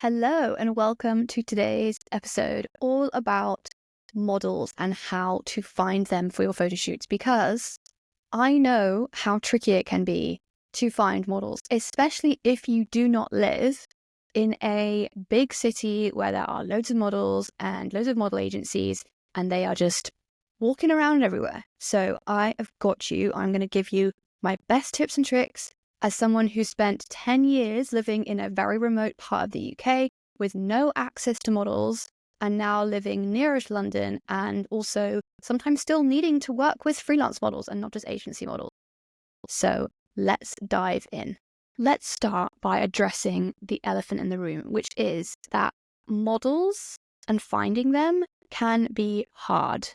Hello, and welcome to today's episode, all about models and how to find them for your photo shoots, because I know how tricky it can be to find models, especially if you do not live in a big city where there are loads of models and loads of model agencies, and they are just walking around everywhere. So I have got you. I'm going to give you my best tips and tricks as someone who spent 10 years living in a very remote part of the UK with no access to models and now living nearest London and also sometimes still needing to work with freelance models and not just agency models. So let's dive in. Let's start by addressing the elephant in the room, which is that models and finding them can be hard,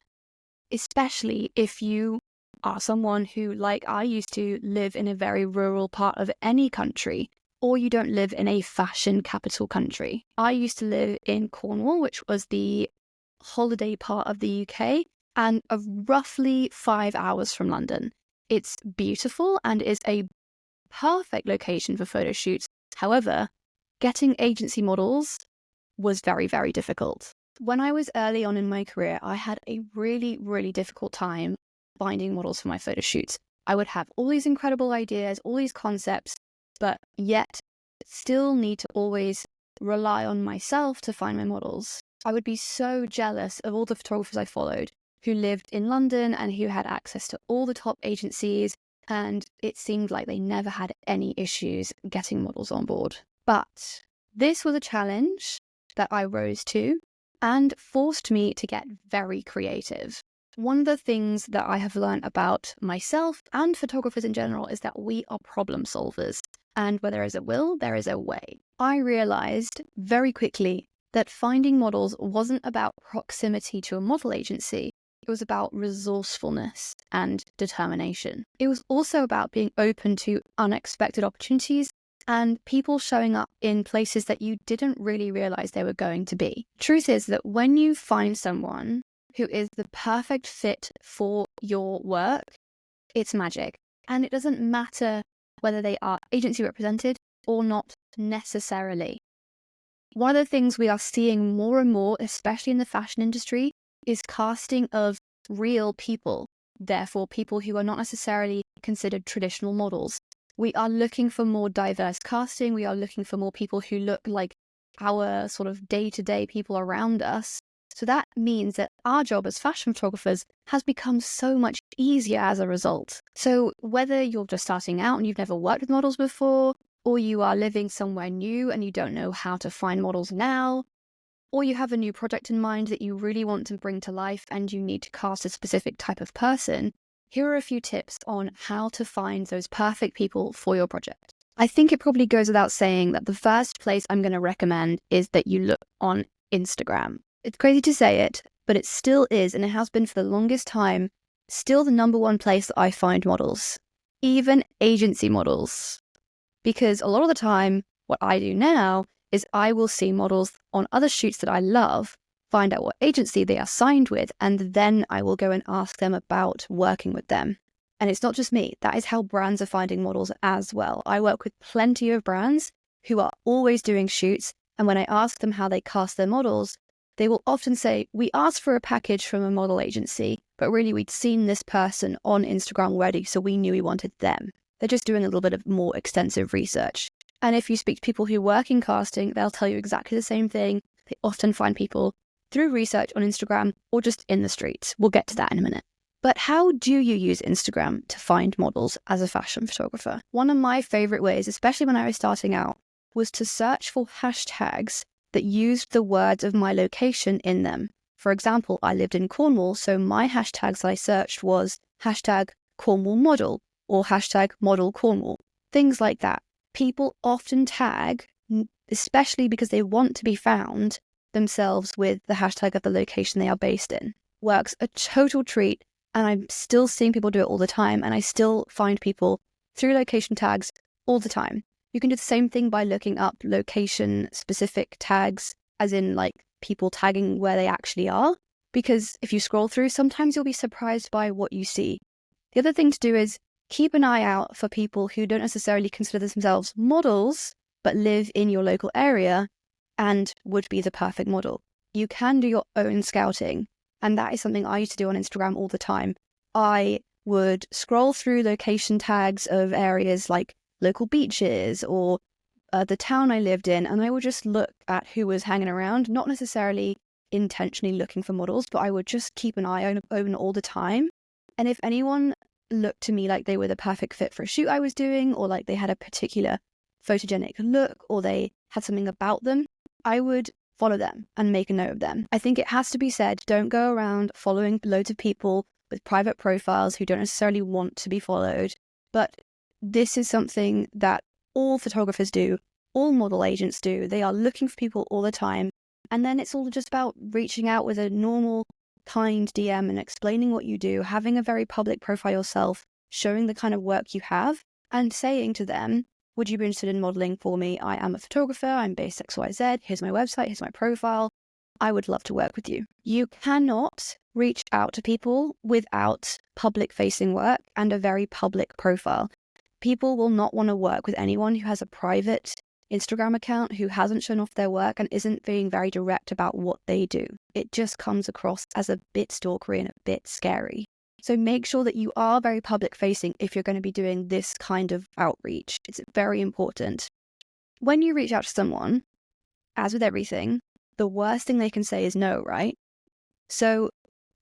especially if you are someone who, like I used to, live in a very rural part of any country, or you don't live in a fashion capital country. I used to live in Cornwall, which was the holiday part of the UK, and roughly 5 hours from London. It's beautiful and is a perfect location for photo shoots. However, getting agency models was very, very difficult. When I was early on in my career, I had a really, really difficult time finding models for my photo shoots. I would have all these incredible ideas, all these concepts, but yet still need to always rely on myself to find my models. I would be so jealous of all the photographers I followed who lived in London and who had access to all the top agencies, and it seemed like they never had any issues getting models on board. But this was a challenge that I rose to and forced me to get very creative. One of the things that I have learned about myself and photographers in general is that we are problem solvers. And where there is a will, there is a way. I realized very quickly that finding models wasn't about proximity to a model agency. It was about resourcefulness and determination. It was also about being open to unexpected opportunities and people showing up in places that you didn't really realize they were going to be. Truth is that when you find someone who is the perfect fit for your work, it's magic. And it doesn't matter whether they are agency represented or not necessarily. One of the things we are seeing more and more, especially in the fashion industry, is casting of real people, therefore people who are not necessarily considered traditional models. We are looking for more diverse casting. We are looking for more people who look like our sort of day-to-day people around us. So that means that our job as fashion photographers has become so much easier as a result. So whether you're just starting out and you've never worked with models before, or you are living somewhere new and you don't know how to find models now, or you have a new project in mind that you really want to bring to life and you need to cast a specific type of person, here are a few tips on how to find those perfect people for your project. I think it probably goes without saying that the first place I'm going to recommend is that you look on Instagram. It's crazy to say it, but it still is, and it has been for the longest time, still the number one place that I find models, even agency models. Because a lot of the time, what I do now is I will see models on other shoots that I love, find out what agency they are signed with, and then I will go and ask them about working with them. And it's not just me. That is how brands are finding models as well. I work with plenty of brands who are always doing shoots, and when I ask them how they cast their models, they will often say, we asked for a package from a model agency, but really we'd seen this person on Instagram already, so we knew we wanted them. They're just doing a little bit of more extensive research. And if you speak to people who work in casting, they'll tell you exactly the same thing. They often find people through research on Instagram or just in the streets. We'll get to that in a minute. But how do you use Instagram to find models as a fashion photographer? One of my favorite ways, especially when I was starting out, was to search for hashtags that used the words of my location in them. For example, I lived in Cornwall, so my hashtags I searched was hashtag Cornwall model or hashtag model Cornwall, things like that. People often tag, especially because they want to be found, themselves with the hashtag of the location they are based in. Works a total treat, and I'm still seeing people do it all the time, and I still find people through location tags all the time. You can do the same thing by looking up location-specific tags, as in like people tagging where they actually are, because if you scroll through, sometimes you'll be surprised by what you see. The other thing to do is keep an eye out for people who don't necessarily consider themselves models, but live in your local area, and would be the perfect model. You can do your own scouting, and that is something I used to do on Instagram all the time. I would scroll through location tags of areas like local beaches or the town I lived in, and I would just look at who was hanging around, not necessarily intentionally looking for models, but I would just keep an eye open all the time. And if anyone looked to me like they were the perfect fit for a shoot I was doing, or like they had a particular photogenic look, or they had something about them, I would follow them and make a note of them. I think it has to be said, don't go around following loads of people with private profiles who don't necessarily want to be followed. But this is something that all photographers do, all model agents do. They are looking for people all the time. And then it's all just about reaching out with a normal, kind DM and explaining what you do, having a very public profile yourself, showing the kind of work you have, and saying to them, would you be interested in modeling for me? I am a photographer, I'm based XYZ, here's my website, here's my profile. I would love to work with you. You cannot reach out to people without public-facing work and a very public profile. People will not want to work with anyone who has a private Instagram account, who hasn't shown off their work and isn't being very direct about what they do. It just comes across as a bit stalkery and a bit scary. So make sure that you are very public facing if you're going to be doing this kind of outreach. It's very important. When you reach out to someone, as with everything, the worst thing they can say is no, right? So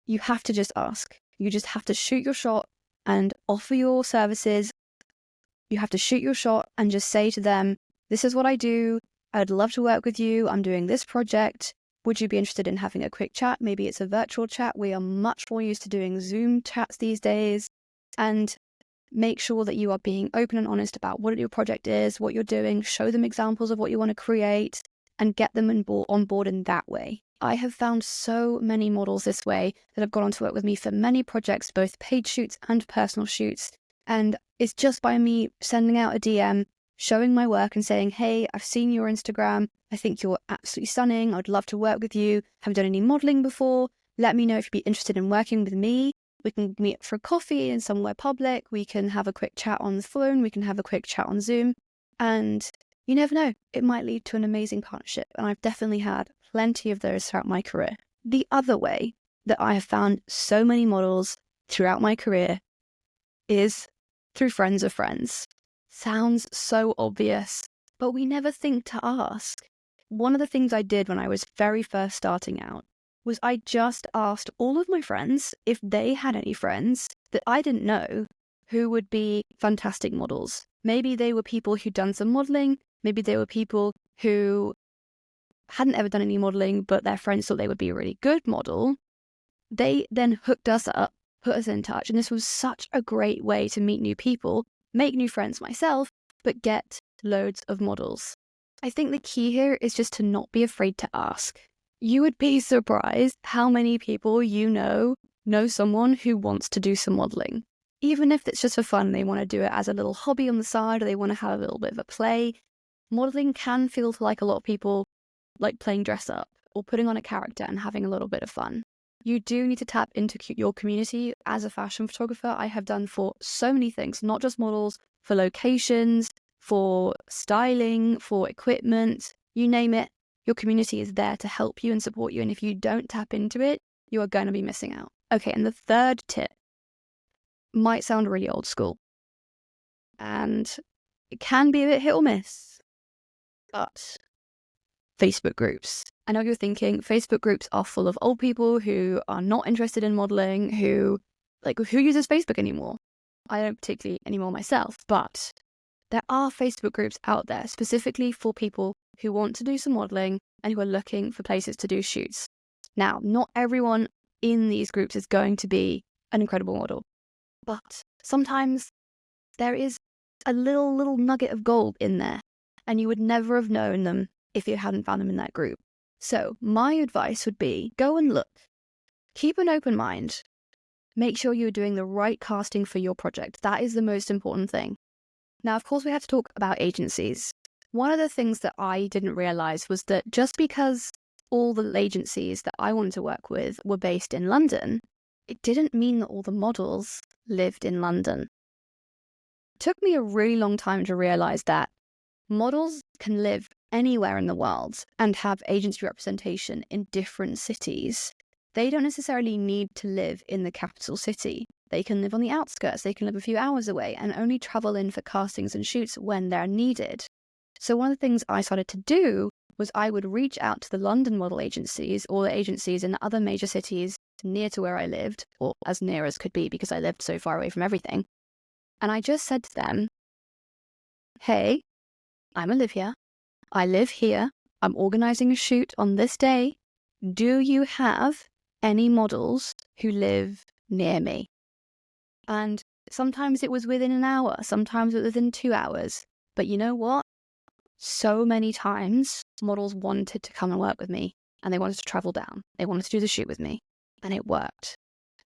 you have to just ask. You just have to shoot your shot and offer your services. You have to shoot your shot and just say to them, this is what I do. I'd love to work with you. I'm doing this project. Would you be interested in having a quick chat? Maybe it's a virtual chat. We are much more used to doing Zoom chats these days. And make sure that you are being open and honest about what your project is, what you're doing. Show them examples of what you want to create and get them on board in that way. I have found so many models this way that have gone on to work with me for many projects, both paid shoots and personal shoots. And it's just by me sending out a DM, showing my work and saying, hey, I've seen your Instagram. I think you're absolutely stunning. I'd love to work with you. Haven't done any modeling before. Let me know if you'd be interested in working with me. We can meet for coffee in somewhere public. We can have a quick chat on the phone. We can have a quick chat on Zoom. And you never know, it might lead to an amazing partnership. And I've definitely had plenty of those throughout my career. The other way that I have found so many models throughout my career is through friends of friends. Sounds so obvious, but we never think to ask. One of the things I did when I was very first starting out was I just asked all of my friends if they had any friends that I didn't know who would be fantastic models. Maybe they were people who'd done some modeling. Maybe they were people who hadn't ever done any modeling, but their friends thought they would be a really good model. They then hooked us up, put us in touch, and this was such a great way to meet new people, make new friends myself, but get loads of models. I think the key here is just to not be afraid to ask. You would be surprised how many people you know someone who wants to do some modeling. Even if it's just for fun, they want to do it as a little hobby on the side, or they want to have a little bit of a play. Modeling can feel like a lot of people like playing dress up or putting on a character and having a little bit of fun. You do need to tap into your community. As a fashion photographer, I have done for so many things, not just models, for locations, for styling, for equipment, you name it. Your community is there to help you and support you. And if you don't tap into it, you are going to be missing out. Okay, and the third tip might sound really old school. And it can be a bit hit or miss. But Facebook groups. I know you're thinking Facebook groups are full of old people who are not interested in modeling, who uses Facebook anymore? I don't particularly anymore myself, but there are Facebook groups out there specifically for people who want to do some modeling and who are looking for places to do shoots. Now, not everyone in these groups is going to be an incredible model, but sometimes there is a little nugget of gold in there, and you would never have known them if you hadn't found them in that group. So my advice would be go and look. Keep an open mind. Make sure you're doing the right casting for your project. That is the most important thing. Now, of course, we have to talk about agencies. One of the things that I didn't realize was that just because all the agencies that I wanted to work with were based in London, it didn't mean that all the models lived in London. It took me a really long time to realize that models can live anywhere in the world and have agency representation in different cities, they don't necessarily need to live in the capital city. They can live on the outskirts, they can live a few hours away and only travel in for castings and shoots when they're needed. So one of the things I started to do was I would reach out to the London model agencies or the agencies in other major cities near to where I lived, or as near as could be because I lived so far away from everything. And I just said to them, hey, I'm Olivia. I live here. I'm organizing a shoot on this day. Do you have any models who live near me? And sometimes it was within an hour, sometimes it was within 2 hours. But you know what? So many times models wanted to come and work with me and they wanted to travel down. They wanted to do the shoot with me and it worked.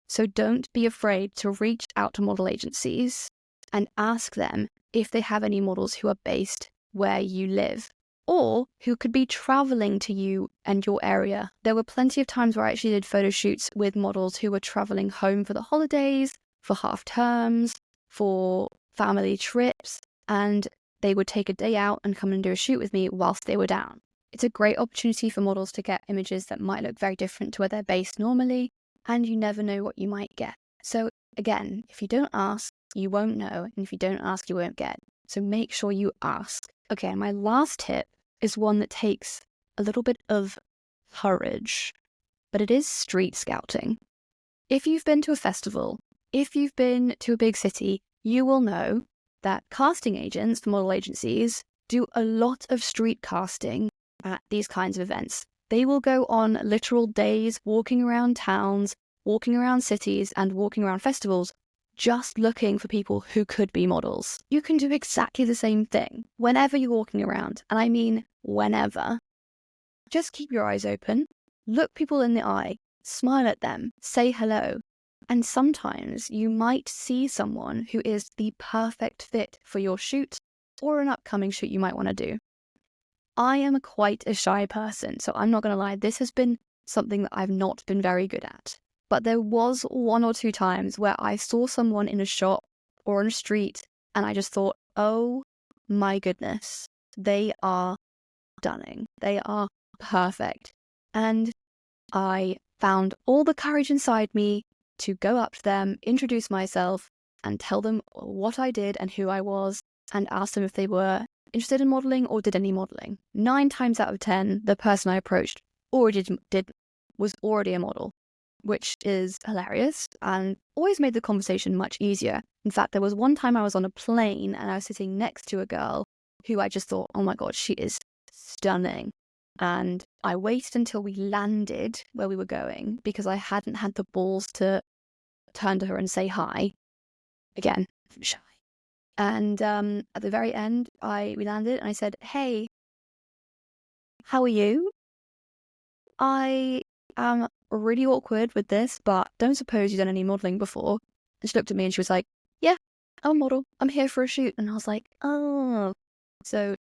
So don't be afraid to reach out to model agencies and ask them if they have any models who are based where you live or who could be traveling to you and your area. There were plenty of times where I actually did photo shoots with models who were traveling home for the holidays, for half terms, for family trips, and they would take a day out and come and do a shoot with me whilst they were down. It's a great opportunity for models to get images that might look very different to where they're based normally, and you never know what you might get. So again, if you don't ask, you won't know, and if you don't ask, you won't get. So make sure you ask. Okay, and my last tip is one that takes a little bit of courage, but it is street scouting. If you've been to a festival, if you've been to a big city, you will know that casting agents for model agencies do a lot of street casting at these kinds of events. They will go on literal days walking around towns, walking around cities, and walking around festivals, just looking for people who could be models. You can do exactly the same thing whenever you're walking around, and I mean whenever. Just keep your eyes open, look people in the eye, smile at them, say hello, and sometimes you might see someone who is the perfect fit for your shoot or an upcoming shoot you might want to do. I am quite a shy person, so I'm not going to lie, this has been something that I've not been very good at. But there was 1 or 2 times where I saw someone in a shop or on a street and I just thought, oh my goodness, they are stunning. They are perfect. And I found all the courage inside me to go up to them, introduce myself, and tell them what I did and who I was, and ask them if they were interested in modeling or did any modeling. 9 times out of 10, the person I approached was already a model, which is hilarious and always made the conversation much easier. In fact, there was one time I was on a plane and I was sitting next to a girl who I just thought, oh my God, she is stunning. And I waited until we landed where we were going because I hadn't had the balls to turn to her and say hi. Again, I'm shy. And at the very end, we landed and I said, hey, how are you? I am really awkward with this, but don't suppose you've done any modeling before. And she looked at me and she was like, yeah, I'm a model. I'm here for a shoot. And I was like, oh. So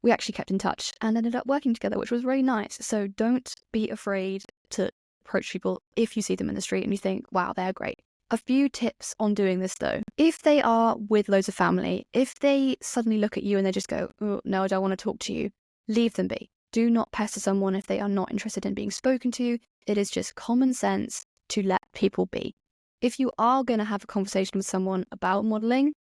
we actually kept in touch and ended up working together, which was really nice. So don't be afraid to approach people if you see them in the street and you think, wow, they're great. A few tips on doing this though. If they are with loads of family, if they suddenly look at you and they just go, oh, no, I don't want to talk to you, leave them be. Do not pester someone if they are not interested in being spoken to. It is just common sense to let people be. If you are going to have a conversation with someone about modeling,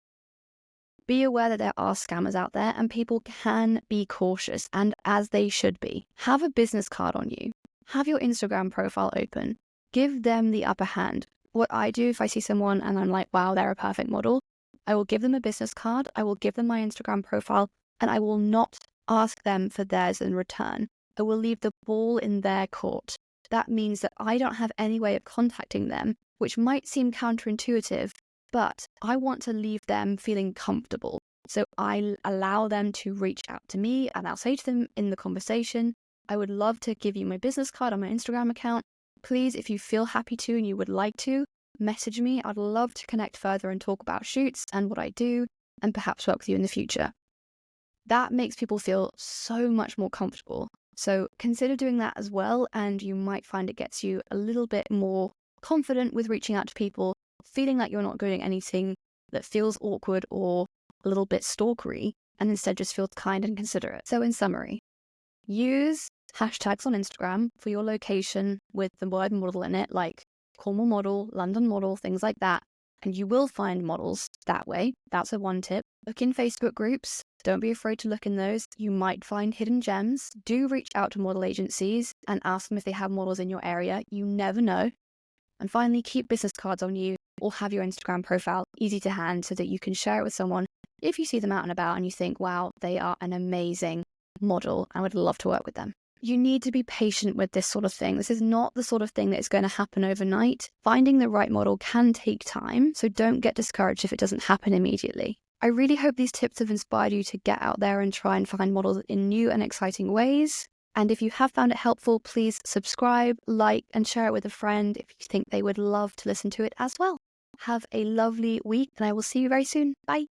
be aware that there are scammers out there and people can be cautious, and as they should be. Have a business card on you. Have your Instagram profile open. Give them the upper hand. What I do if I see someone and I'm like, wow, they're a perfect model, I will give them a business card, I will give them my Instagram profile, and I will not ask them for theirs in return. I will leave the ball in their court. That means that I don't have any way of contacting them, which might seem counterintuitive, but I want to leave them feeling comfortable. So I allow them to reach out to me and I'll say to them in the conversation, I would love to give you my business card on my Instagram account. Please, if you feel happy to and you would like to, message me. I'd love to connect further and talk about shoots and what I do and perhaps work with you in the future. That makes people feel so much more comfortable. So consider doing that as well, and you might find it gets you a little bit more confident with reaching out to people, feeling like you're not doing anything that feels awkward or a little bit stalkery, and instead just feels kind and considerate. So in summary, use hashtags on Instagram for your location with the word model in it, like Cornwall model, London model, things like that. And you will find models that way. That's a one tip. Look in Facebook groups. Don't be afraid to look in those. You might find hidden gems. Do reach out to model agencies and ask them if they have models in your area. You never know. And finally, keep business cards on you or have your Instagram profile easy to hand so that you can share it with someone if you see them out and about and you think, wow, they are an amazing model. I would love to work with them. You need to be patient with this sort of thing. This is not the sort of thing that is going to happen overnight. Finding the right model can take time, so don't get discouraged if it doesn't happen immediately. I really hope these tips have inspired you to get out there and try and find models in new and exciting ways. And if you have found it helpful, please subscribe, like, and share it with a friend if you think they would love to listen to it as well. Have a lovely week, and I will see you very soon. Bye.